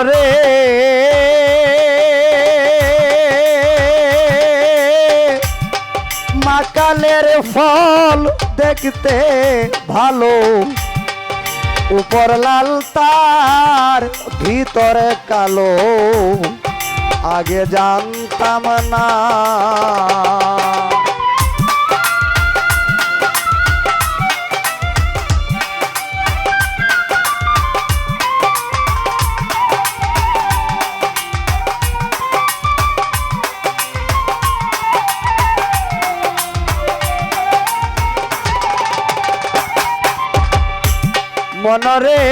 মনরে মাকালের ফল দেখতে ভালো, উপর লাল তার ভিতরে কালো, আগে জানতাম না। মনরে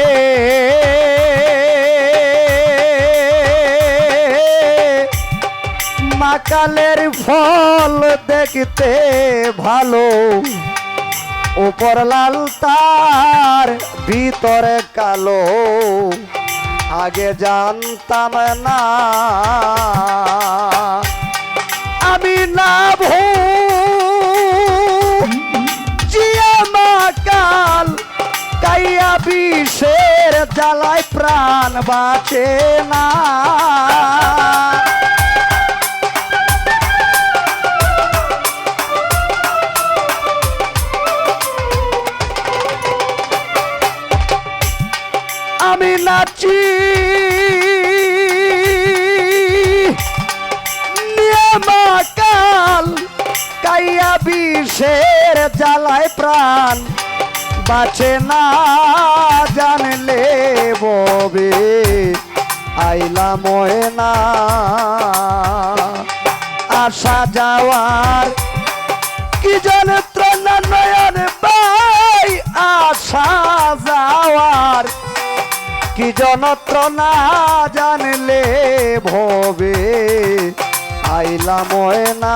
মাকালের ফল দেখতে ভালো, উপর লাল তার ভিতরে কালো, আগে জানতাম না। আমি না জিয়া মাকাল কাইয়া বিষের জ্বালায় প্রাণ বাঁচে না। আমি নাচি নিয়মাকাল কাইয়া বিষের জ্বালায় প্রাণ বাঁচে না। জানলে ববে আইলা ময়না, আসা যাওয়ার কি যন্ত্রণা নয়ন ভাই, আসা যাওয়ার কি যন্ত্রণা, জানলে ভবে আইলা ময়না।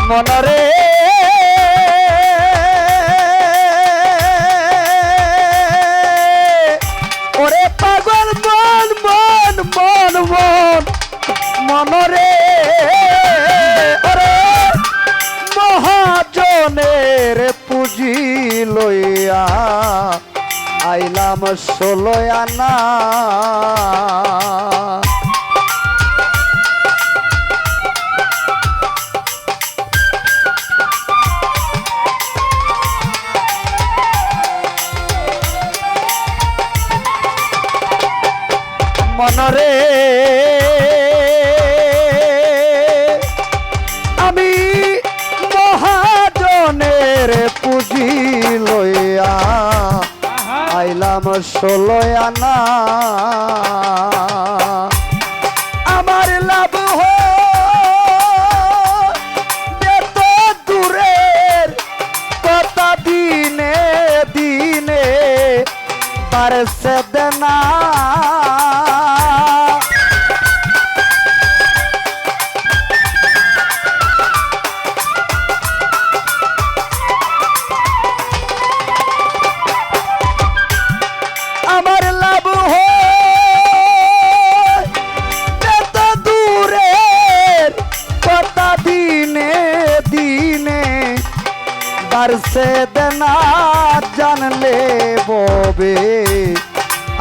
মনরে ওরে পাগল মন মন মন মন মনরে ওরে মহাজনের পুঁজি লইয়া আইলাম 16 আনা। মনরে আমি মহাজনের পুঁজি লইয়া আইলাম 16 আনা। আমার লাভ এত দূরের কথা, দিনে দিনে বাড়ছে দেনা। বাড়ছে দেনা, জানলে ববে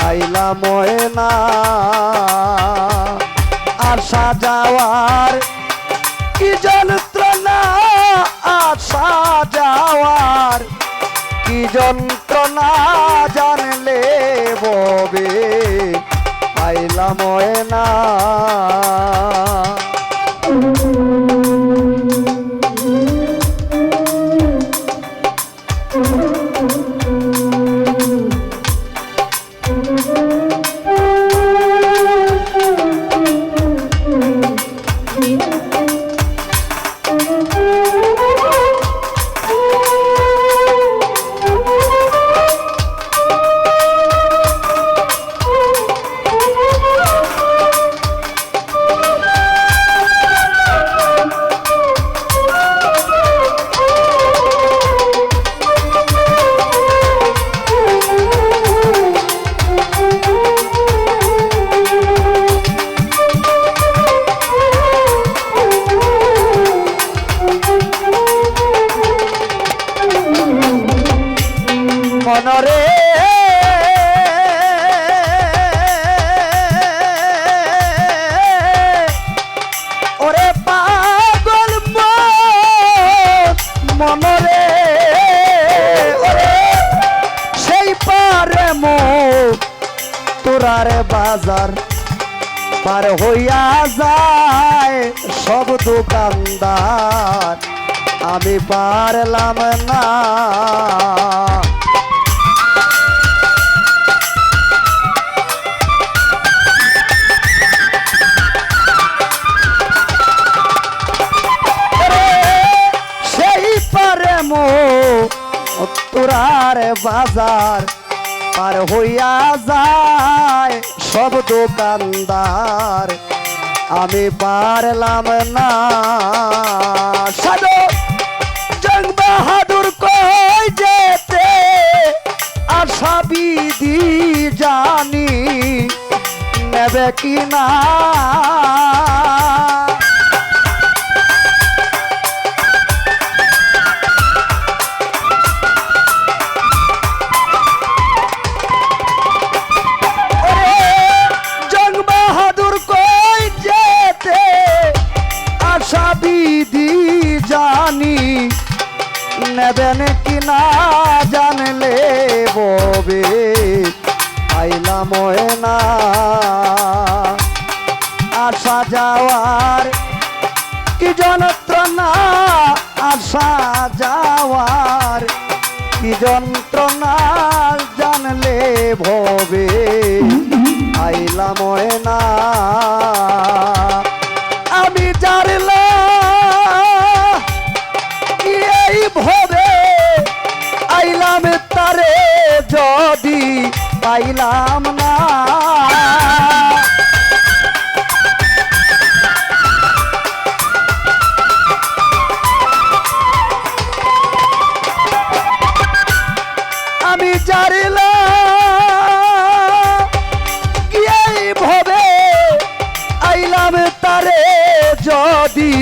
আইলা ময়না। আসা যাওয়ার কি যন্ত্রণা, আসা যাওয়ার কি যন্ত্রণা, জানলে ববে আইলা ময়না। ওরে পাগল মনরে ওরে সেই পারে তোরারে বাজার পার হইয়া যায় সব দোকানদার আমি পারলাম না সেই পারে তোরার বাজার পার হইয়া যায় সব দোকানদার আমি পারলাম না সাধু জং বাহাদুর কই যেতে আশা বিধি জানি নেবে কিনা বিধি জানি নেবেন কিনা জানলে ববে আইলাম না আসা যাওয়ার কি যন্ত্রণা আসা যাওয়ার কি যন্ত্রণা জানলে ভবে আইলাম না আমি জানলাম এই ভবে আইলাম তারে যদি পাইলাম না আমি জানলাম এই ভবে আইলাম তারে যদি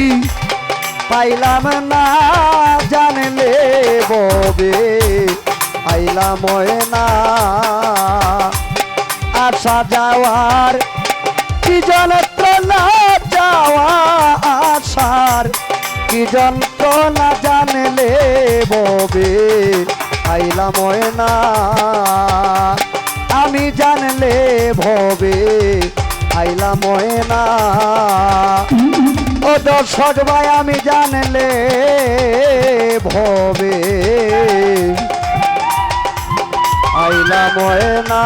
পাইলাম না জানলে ববে আইলাম না আসা যাওয়ার কি যন্ত্রণা যাওয়া আসার কি যন্ত্রণা জানলে ববে আইলাম না আমি জানলে ভবে আইলাম না ও দর্শক ভাই আমি জানলে ভবে আইলাম না।